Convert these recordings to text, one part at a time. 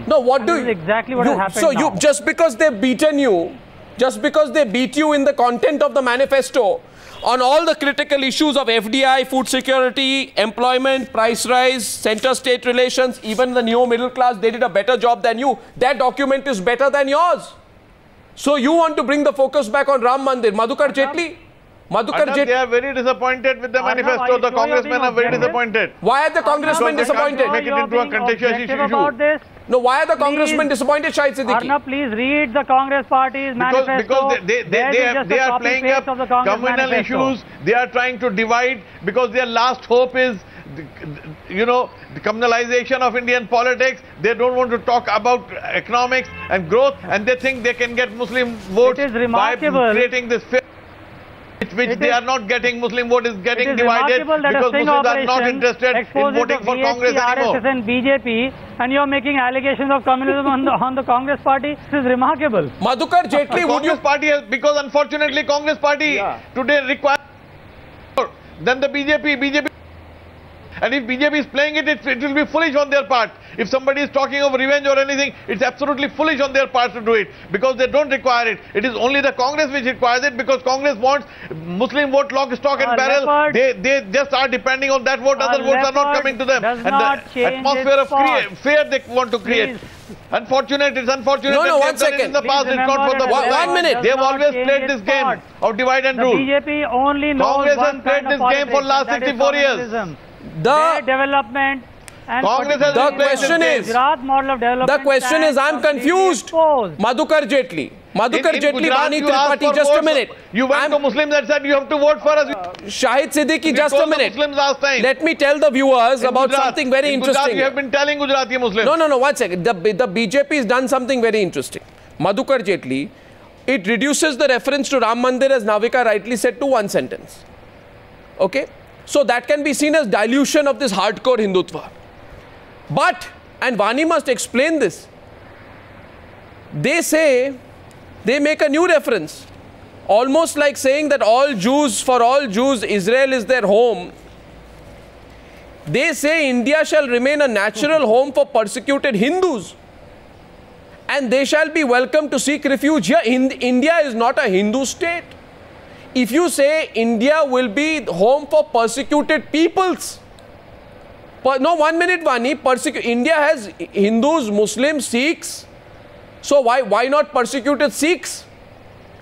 No, what do you... exactly what has happened so now. just because they've beaten you, just because they beat you in the content of the manifesto, on all the critical issues of FDI, food security, employment, price rise, center-state relations, even the neo-middle class, they did a better job than you. Their document is better than yours. So you want to bring the focus back on Ram Mandir. Madhukar Jetli? They are very disappointed with the manifesto. The congressmen are very disappointed. Why are the congressmen disappointed? Make it into a contentious issue. No, why are the congressmen disappointed, Shahid Siddiqui? Arnab, please read the Congress Party's manifesto. Because they are playing up communal issues. They are trying to divide because their last hope is, the communalization of Indian politics. They don't want to talk about economics and growth, and they think they can get Muslim votes by creating this fear, which they are not getting. Muslim vote is getting divided because Muslims are not interested in voting for Congress anymore. RSS and BJP, and you are making allegations of communism on the Congress Party. This is remarkable. Madhukar Jetli, would you... Congress Party has, because unfortunately Congress Party today requires more than the BJP. And if BJP is playing it, it will be foolish on their part. If somebody is talking of revenge or anything, it's absolutely foolish on their part to do it, because they don't require it. It is only the Congress which requires it, because Congress wants Muslim vote lock, stock and barrel. They just are depending on that vote. Other votes are not coming to them. And the atmosphere of fear they want to create. It's unfortunate. No, 1 second. In the past, it's not for the 1 minute. They have always played this game of divide and rule. BJP only knows Congress has played this game for the last 64 years. The development and the question is, I'm confused. Madhukar Jetli, Vani Tripathi, just a minute. You went to Muslims and said you have to vote for us. Shahid Siddiqui, just a minute. Let me tell the viewers about something very interesting. You have been telling Gujarati Muslims. No, 1 second. The BJP has done something very interesting. Madhukar Jetli, it reduces the reference to Ram Mandir, as Navika rightly said, to one sentence. Okay? So that can be seen as dilution of this hardcore Hindutva. But, and Vani must explain this, they say, they make a new reference, almost like saying that for all Jews, Israel is their home. They say India shall remain a natural home for persecuted Hindus, and they shall be welcome to seek refuge here. India is not a Hindu state. If you say India will be home for persecuted peoples, no, 1 minute, Vani, India has Hindus, Muslims, Sikhs. So why not persecuted Sikhs?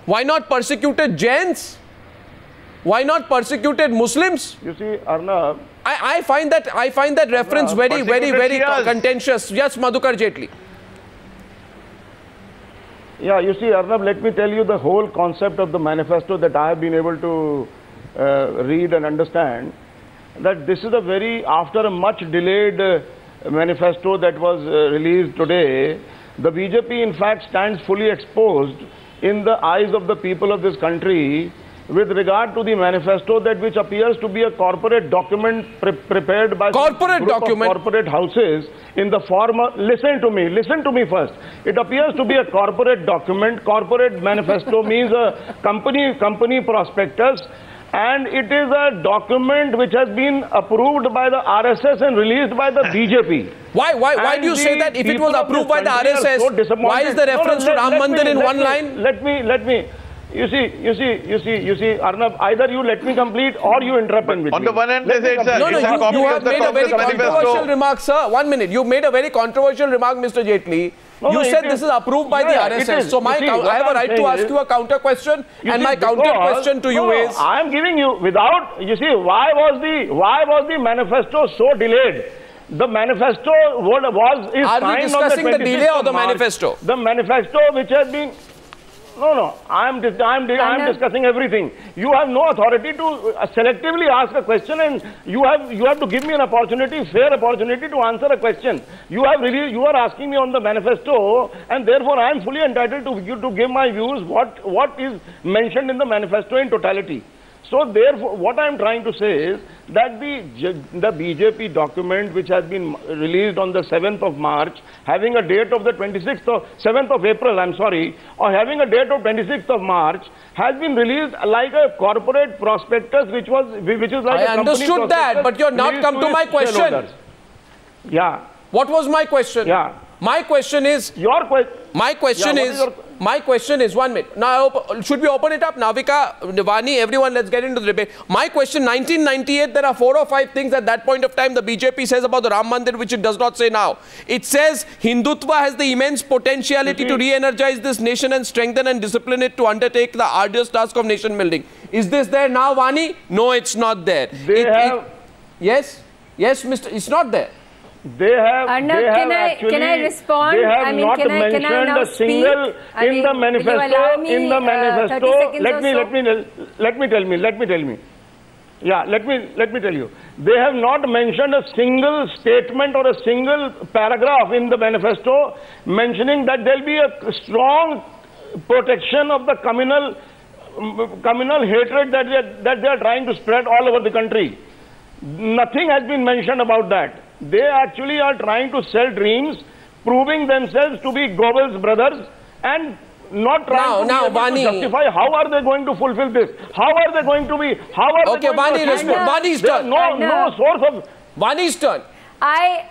Why not persecuted Jains? Why not persecuted Muslims? You see, Arnab, I find that reference very contentious. Yes, Madhukar Jetli. Yeah, you see, Arnab, let me tell you the whole concept of the manifesto that I have been able to read and understand, that this is after a much delayed manifesto that was released today, the BJP in fact stands fully exposed in the eyes of the people of this country with regard to the manifesto, that which appears to be a corporate document prepared by corporate houses in the form of, listen to me first. It appears to be a corporate document. Corporate manifesto means a company prospectus, and it is a document which has been approved by the RSS and released by the BJP. Why do you say that? If it was approved by the RSS, why is the reference to Ram Mandir in one line? Let me. You see, Arnab, either you let me complete or you interrupt me. On the one hand, they say it's you have made a very controversial remark, sir. 1 minute. You made a very controversial remark, Mr. Jetli. You said this is approved by the RSS. So I have a right to ask you a counter question, and my counter question to you is... I am giving you without, you see, why was the manifesto so delayed? The manifesto is Are we discussing the delay or the manifesto? The manifesto which has been... No, I'm discussing everything. You have no authority to selectively ask a question, and you have to give me an opportunity, fair opportunity to answer a question. You are asking me on the manifesto, and therefore I am fully entitled to give my views, what is mentioned in the manifesto in totality. So therefore, what I am trying to say is that the BJP document, which has been released on the 7th of March, having a date of the 7th of April, or having a date of 26th of March, has been released like a corporate prospectus, which is like I understood that, but you're not come to my question. Yeah. What was my question? Yeah. My question is... Your question... My question is, 1 minute. Now, should we open it up? Navika, Vani, everyone, let's get into the debate. My question, 1998, there are 4 or 5 things at that point of time the BJP says about the Ram Mandir, which it does not say now. It says, Hindutva has the immense potentiality to re-energize this nation and strengthen and discipline it to undertake the arduous task of nation building. Is this there now, Vani? No, it's not there. Yes, Mr. It's not there. They have actually, can I respond? They have not mentioned a single in the manifesto. In the manifesto, let me tell you. They have not mentioned a single statement or a single paragraph in the manifesto mentioning that there will be a strong protection of the communal hatred that they are trying to spread all over the country. Nothing has been mentioned about that. They actually are trying to sell dreams, proving themselves to be Goebbels' brothers, and not trying to justify how are they going to fulfill this. How are they going to be? How are they going to achieve this? Vani's turn. No source of... Vani's turn. I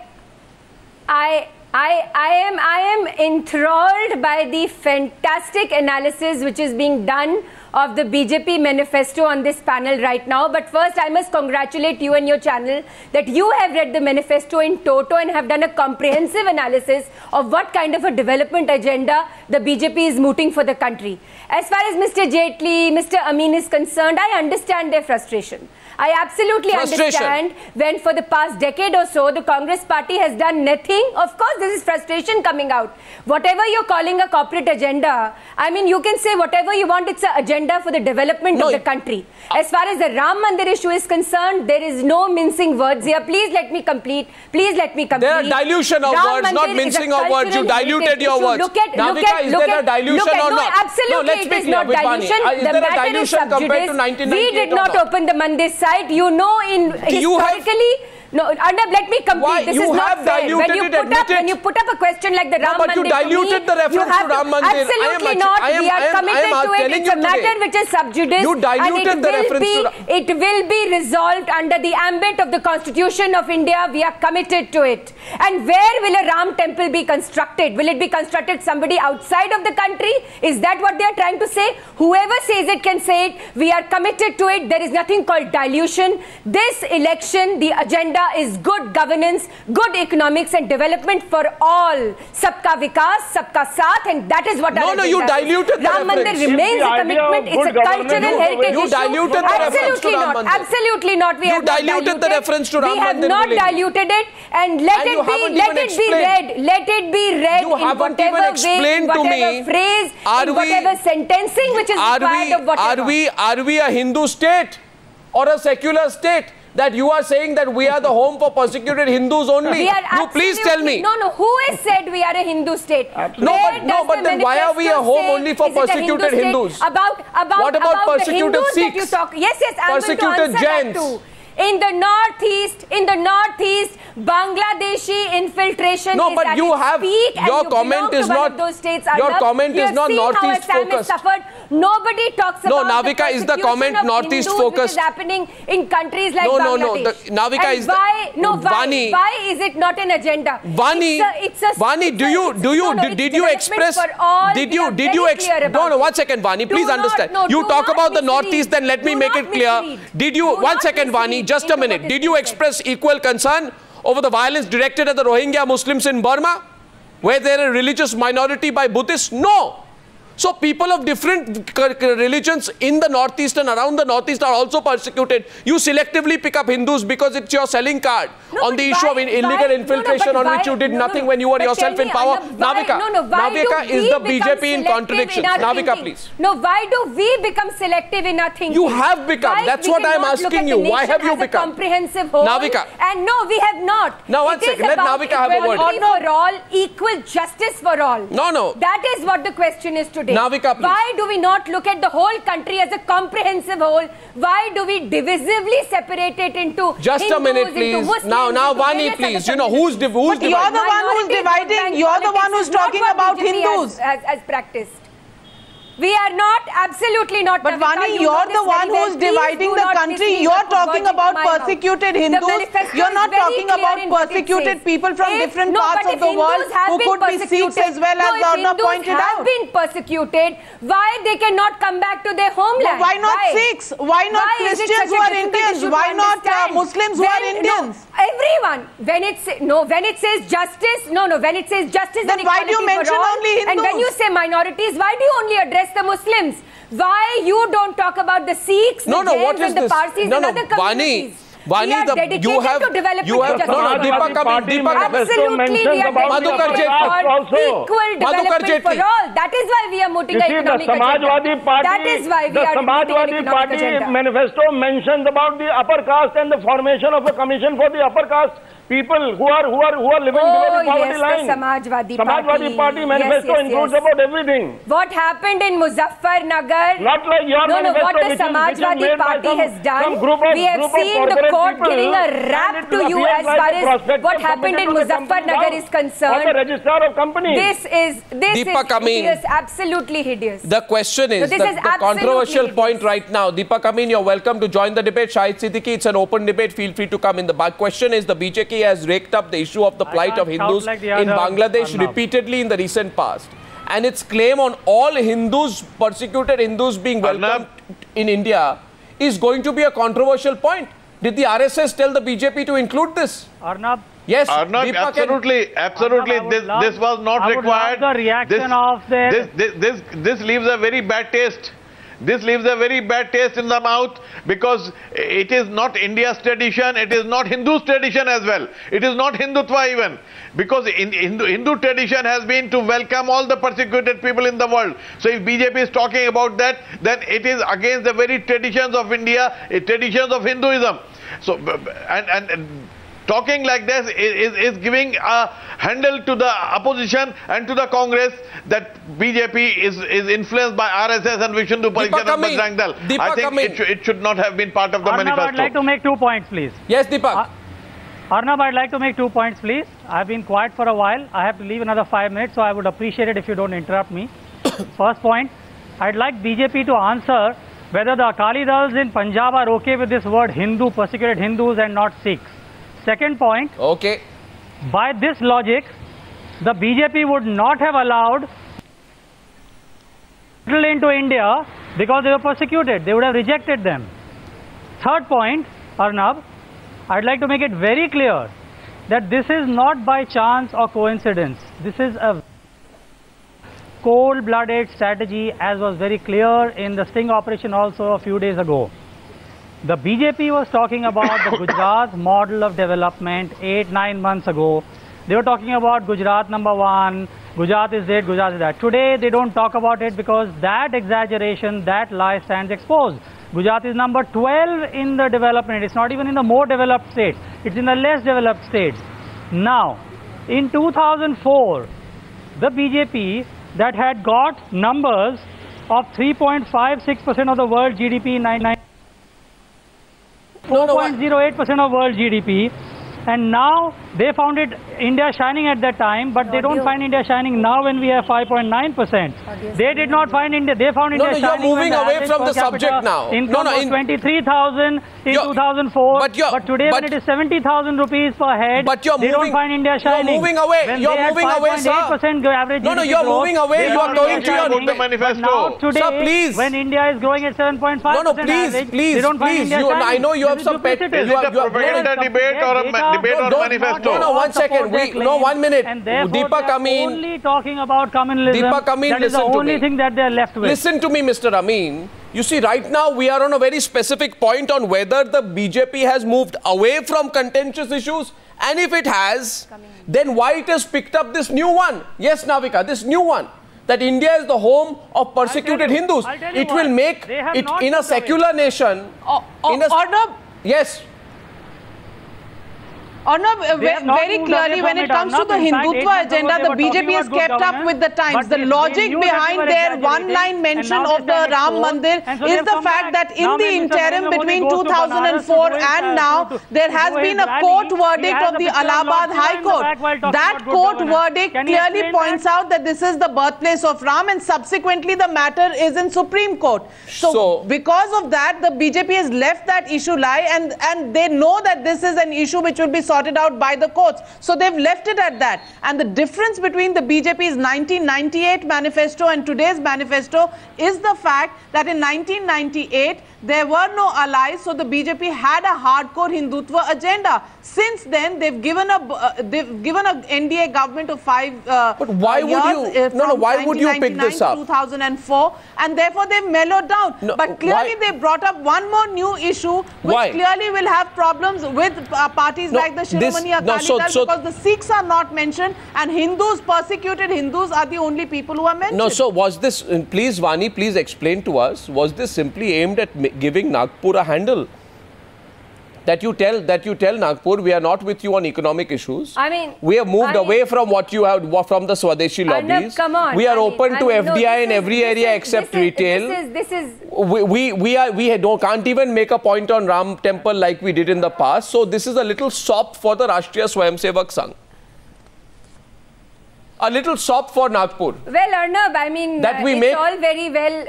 am enthralled by the fantastic analysis which is being done of the BJP manifesto on this panel right now. But first, I must congratulate you and your channel that you have read the manifesto in toto and have done a comprehensive analysis of what kind of a development agenda the BJP is mooting for the country. As far as Mr. Jaitley, Mr. Amin is concerned, I understand their frustration. I absolutely understand when for the past decade or so, the Congress party has done nothing. Of course, this is frustration coming out. Whatever you're calling a corporate agenda, I mean, you can say whatever you want, it's an agenda for the development of the country. As far as the Ram Mandir issue is concerned, there is no mincing words here. Please let me complete. There are dilution of words, not mincing of words. You diluted your words. Navika, is there a dilution or not? Absolutely, it is not dilution. The matter is sub judice. We did not open the Mandir site. You know, historically... No, let me complete. This is not fair. When you put up a question like the Ram Mandir, but you diluted the reference to Ram Mandir. Absolutely not. We are committed to it. It's a matter which is sub judice. You diluted the reference to... It will be resolved under the ambit of the Constitution of India. We are committed to it. And where will a Ram temple be constructed? Will it be constructed somebody outside of the country? Is that what they are trying to say? Whoever says it can say it. We are committed to it. There is nothing called dilution. This election, the agenda is good governance, good economics and development for all. Sabka vikas, sabka saath, and that is what No, you diluted the Ram Mandir remains a commitment. It's a cultural heritage issue. You diluted the reference to Ram Mandir. Absolutely not. We have diluted the reference to Ram Mandir. We have not diluted it, and let it be read. Let it be read in whatever way, whatever phrase, in whatever sentencing which is required of whatever. Are we a Hindu state or a secular state? That you are saying that we are the home for persecuted Hindus only. You please tell me. No. Who has said we are a Hindu state? No, but then why are we a home only for persecuted Hindus? What about persecuted Sikhs? Yes, I'm going to answer that too. In the northeast, Bangladeshi infiltration is at its peak, and your comment is not those states. Your comment is not northeast focused. Nobody talks about Navika, is the comment northeast focused? Which is happening in countries like Bangladesh. Navika, is why is it not an agenda? Vani, did you express? No, 1 second, Vani, please understand. You talk about the northeast, then let me make it clear. Did you? 1 second, Vani, just a minute. Did you express equal concern over the violence directed at the Rohingya Muslims in Burma, where they are a religious minority by Buddhists? No. So people of different religions in the northeast and around the northeast are also persecuted. You selectively pick up Hindus because it's your selling card on the issue of illegal infiltration on which you did nothing when you were yourself in power. Navika, is the BJP in contradiction? Navika, please. No, why do we become selective in our thinking? You have become. That's what I'm asking you. Why have you become? Comprehensive whole. Navika. And no, we have not. Now 1 second, let Navika have a word. For all, equal justice for all. No. That is what the question is today. Navika, please. Why do we not look at the whole country as a comprehensive whole? Why do we divisively separate it into just Hindus, a minute, please. Now, Vani, please. You know who's dividing? You're the one who's dividing. You're the one who's talking about Hindus as practiced. We are not, absolutely not. But Navika, Vani, you you're know the one this very who's well. Please dividing do the not country. mislead me You're from talking words about into my mouth. persecuted The Hindus. manifesto You're is not very talking clear about in what it persecuted says. people from different parts of the world who could be Sikhs as well, as Arna pointed out. If Hindus have been persecuted, why they cannot come back to their homeland? Why not Sikhs? Why not Christians who are Indians? Why not Muslims who are Indians? No, everyone. When it says justice, when it says justice then and why do you equality mention for all, only Hindus? and when you say minorities, why do you only address the Muslims? Why you don't talk about the Sikhs, the Jains and the Parsis and other communities? Vani, you have Deepak Absolutely, we are Madhukar equal development for all. That is why we are mooting an economic agenda. That is why we are mooting an economic agenda. Manifesto mentions about the upper caste and the formation of a commission for the upper caste people who are living below the poverty line. The Samajwadi Party manifesto includes about everything. What happened in Muzaffarnagar? Not like your manifesto, what the Samajwadi Party has done. We have seen the court giving a rap to you as far as what happened in Muzaffarnagar is concerned. The registrar of companies. This is hideous, absolutely hideous. The question is, the controversial point right now. Deepak Amin, you're welcome to join the debate. Shahid Siddiqui, it's an open debate. Feel free to come in. The question is, the BJP has raked up the issue of the plight of Hindus in Bangladesh repeatedly in the recent past. And its claim on all Hindus, persecuted Hindus being welcomed in India is going to be a controversial point. Did the RSS tell the BJP to include this? Arnab? Yes, Arnab, absolutely. Arnab, this was not required. The reaction of this leaves a very bad taste. This leaves a very bad taste in the mouth because it is not India's tradition, it is not Hindu's tradition as well. It is not Hindutva even. Because Hindu tradition has been to welcome all the persecuted people in the world. So if BJP is talking about that, then it is against the very traditions of India, traditions of Hinduism. So, and talking like this is giving a handle to the opposition and to the Congress that BJP is influenced by RSS and Vishnu Parishad of Bajrang Dal. I think it should not have been part of the manifesto. I'd like to make 2 points, please. Yes, Deepak. Arnab, I'd like to make 2 points, please. I've been quiet for a while. I have to leave another 5 minutes, so I would appreciate it if you don't interrupt me. First point, I'd like BJP to answer whether the Akali Dals in Punjab are okay with this word Hindu, persecuted Hindus and not Sikhs. Second point, okay. By this logic, the BJP would not have allowed into India because they were persecuted. They would have rejected them. Third point, Arnab, I'd like to make it very clear that this is not by chance or coincidence. This is a cold-blooded strategy, as was very clear in the sting operation also a few days ago. The BJP was talking about the Gujarat model of development 8-9 months ago. They were talking about Gujarat #1, Gujarat is this, Gujarat is that. Today they don't talk about it because that exaggeration, that lie stands exposed. Gujarat is number 12 in the development. It's not even in the more developed states. It's in the less developed states. Now, in 2004, the BJP that had got numbers of 3.56% of the world GDP in 4.08% of world GDP, and now they found it India shining at that time, but they don't find India shining now when we have 5.9%. They did not find India, they found India shining. You're moving away from the subject now. Income was 23,000 in 2004, but today when it is 70,000 rupees per head, they don't find India shining. You're moving away. You're moving away, sir. Average no, you're moving away. You are going to the manifesto. Now today, sir, please. When India is growing at 7.5%, please, they don't find India shining. I know you have some pet. Is it a propaganda debate or a debate on manifesto? No, 1 second. 1 minute. And therefore, Deepak Amin, only talking about communalism. Deepak Amin, that is the only thing that they are left with. Listen to me, Mr. Amin. You see, right now we are on a very specific point on whether the BJP has moved away from contentious issues, and if it has, then why it has picked up this new one. Yes, Navika, this new one. That India is the home of persecuted Hindus. It will make it in a secular nation. Yes. very clearly, when it comes to the Hindutva agenda, the BJP has kept up with the times. The logic behind their one-line mention of the Ram Mandir is the fact that in the interim between 2004 and now, there has been a court verdict of the Allahabad High Court. That court verdict clearly points out that this is the birthplace of Ram, and subsequently the matter is in Supreme Court. So because of that, the BJP has left that issue lie, and they know that this is an issue which will be sorted out by the courts. So they've left it at that. And the difference between the BJP's 1998 manifesto and today's manifesto is the fact that in 1998, there were no allies, so the BJP had a hardcore Hindutva agenda. Since then, they've given a NDA government of 5 but why years, would you? Why would you pick this up? 2004, and therefore they've mellowed down. No, but clearly they brought up one more new issue, which clearly will have problems with parties like the Shiromani Akali Dal, because the Sikhs are not mentioned, and Hindus, persecuted Hindus, are the only people who are mentioned. No, so was this? Please, Vani, please explain to us. Was this simply aimed at giving Nagpur a handle? That you tell Nagpur, we are not with you on economic issues. I mean, we have moved away from what you have from the Swadeshi lobbies. Come on, we are open to FDI in every area except retail. We can't even make a point on Ram Temple like we did in the past. So this is a little sop for the Rashtriya Swayamsevak Sangh. A little sop for Nagpur. Well, Arnab, I mean, that we it's make, all very well.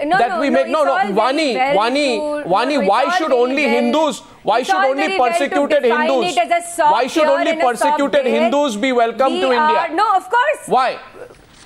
Vani, why should only Hindus? Why should only persecuted Hindus? Why should only persecuted Hindus be welcome to India? No, of course. Why?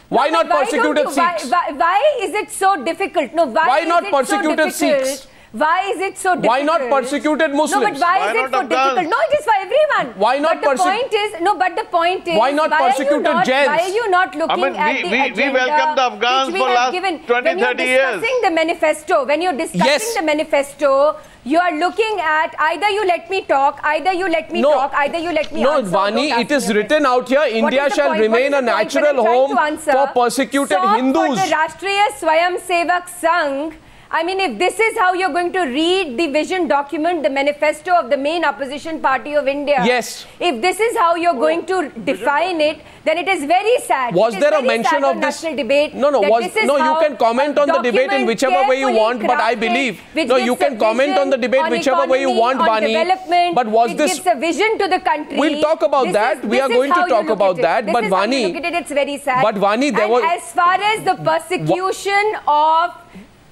Why not persecuted Sikhs? Why is it so difficult? No, why not persecuted Sikhs? Why is it so difficult? Why not persecuted Muslims? No, but why is it so difficult? No, it is for everyone. Why not persecuted? But the point is, why not persecuted Jains? Why are you not looking at the agenda? We welcome the Afghans for last 20-30 years. When you're discussing the manifesto, the manifesto, you are looking at either you let me talk, either you let me talk, either you let me answer. No, Vani, it is written out here, India shall remain a natural home for persecuted Hindus. For the Rashtriya Swayamsevak Sangh, I mean, if this is how you're going to read the vision document, the manifesto of the main opposition party of India. Yes. If this is how you're going to define it, then it is very sad. Was there a mention of this? Debate No, you can comment on the debate in whichever way you want, but I believe. No, you can comment on the debate whichever way you want, Vani. But was this? It gives a vision to the country. We'll talk about that. We are going to talk about that. But Vani, look at it, it's very sad. But Vani, there was. As far as the persecution of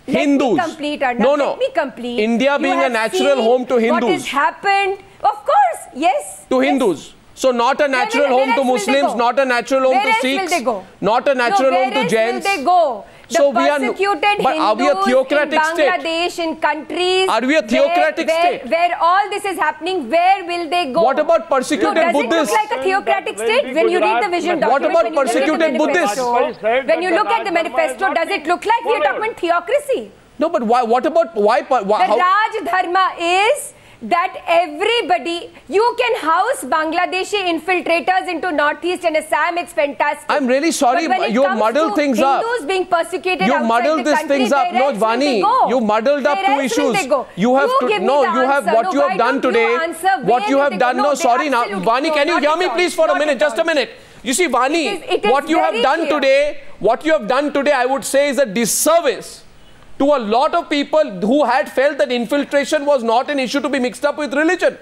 Hindus. Let me complete. India being a natural home to Hindus. What has happened? Of course, yes. To Hindus. So not a natural home to Muslims, not a natural home to Sikhs, not a natural home to Jains. Where else will they go? So the persecuted Hindus are we a theocratic in Bangladesh, in countries are we a theocratic state? Where all this is happening, where will they go? What about persecuted Buddhists? Does it look like a theocratic state when you read the vision document? What about persecuted Buddhists? When you look at the manifesto, does it look like we are talking about theocracy? No, but why? What about why? The Raj Dharma is that everybody, you can house Bangladeshi infiltrators into Northeast and Assam, it's fantastic. I'm really sorry, you muddled things up. Hindus being persecuted you muddled these things up. No, Vani, you muddled up two issues. You have to, no, you have what you have done today. What you have done, no, sorry now. Vani, can you hear me please for a minute, just a minute. You see, Vani, what you have done today, I would say is a disservice to a lot of people who had felt that infiltration was not an issue to be mixed up with religion.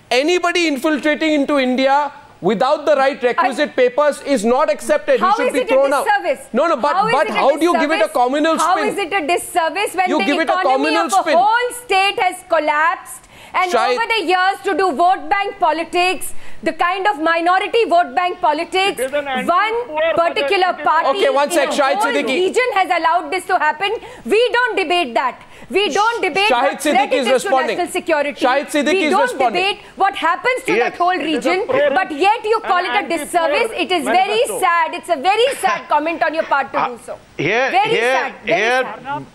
Anybody infiltrating into India without the right requisite papers is not accepted. He should be thrown out. No, but how do you give it a communal spin? How is it a disservice when you the give it a economy of a whole state has collapsed? And over the years, to do vote bank politics, the kind of minority vote bank politics, one particular party in a whole region has allowed this to happen. We don't debate that. We don't debate what threat it is to national security. We don't debate what happens to that whole region. But yet you call it a disservice. It is very sad. It's a very sad comment on your part to do so. Here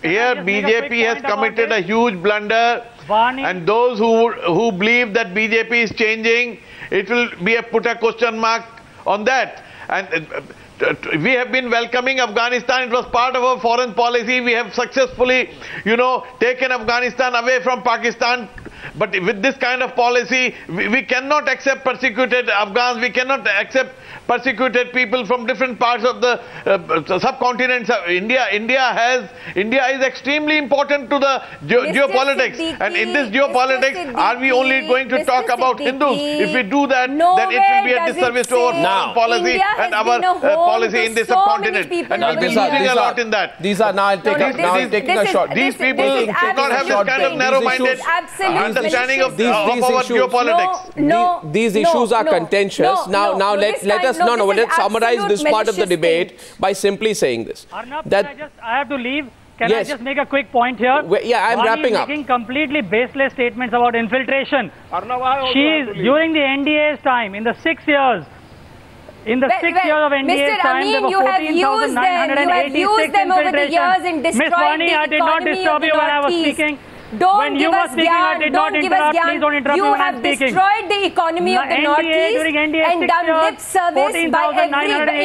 BJP has committed a huge blunder. And those who believe that BJP is changing, it will be put a question mark on that. And we have been welcoming Afghanistan. It was part of our foreign policy. We have successfully, taken Afghanistan away from Pakistan But with this kind of policy, we cannot accept persecuted Afghans, we cannot accept persecuted people from different parts of the subcontinent. India is extremely important to the geopolitics. And in this geopolitics, are we only going to talk about Hindus? If we do that, then it will be a disservice to our foreign policy and our policy in the subcontinent. And we'll be losing a lot in that. These are now taking a shot. These people should not have this kind of narrow-minded understanding of our geopolitics. These issues are contentious. Now let's summarize this part of the debate by simply saying this. Arnab, I have to leave. Can I just make a quick point here? I'm wrapping up. Making completely baseless statements about infiltration. During the NDA's time, in the 6 years, in the 6 years of NDA's time, there were 14,986 infiltrations. Miss Vani, I did not disturb you when I was speaking. Don't give us gyan, don't give us gyan. You have destroyed the economy of the Northeast and done lip service in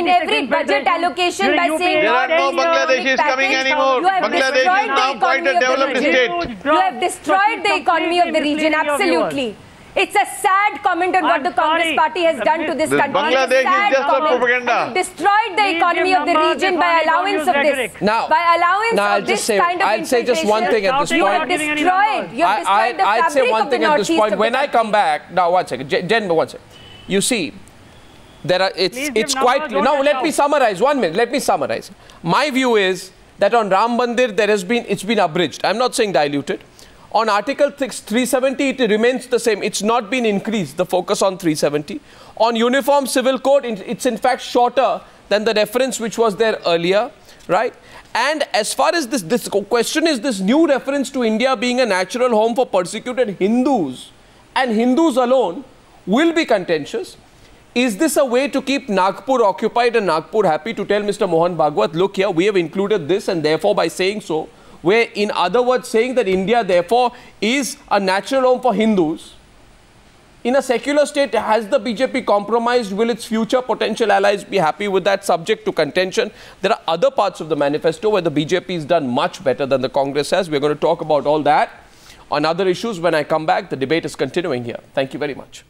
every budget allocation by saying there are no Bangladeshis coming anymore. Bangladesh is now quite a developed state. You have destroyed the economy of the region, absolutely. It's a sad comment on what the Congress party has done to this country. Bangladesh is just a propaganda. Destroyed the economy of the region by allowance of this. By allowance of this kind of I'll say just one thing at this point. You have destroyed the I'd say one thing at this point. When I come back, now 1 second, Jen, 1 second. You see, it's quite clear. Now let me summarize. 1 minute. Let me summarize. My view is that on Ram Mandir it's been abridged. I'm not saying diluted. On Article 370, it remains the same. It's not been increased, the focus on 370. On Uniform Civil Code, it's in fact shorter than the reference which was there earlier, right? And as far as this question is, this new reference to India being a natural home for persecuted Hindus and Hindus alone will be contentious. Is this a way to keep Nagpur occupied and Nagpur happy, to tell Mr. Mohan Bhagwat, look here, we have included this, and therefore by saying so, we're in other words saying that India therefore is a natural home for Hindus. In a secular state, has the BJP compromised? Will its future potential allies be happy with that, subject to contention? There are other parts of the manifesto where the BJP has done much better than the Congress has. We're going to talk about all that on other issues when I come back. The debate is continuing here. Thank you very much.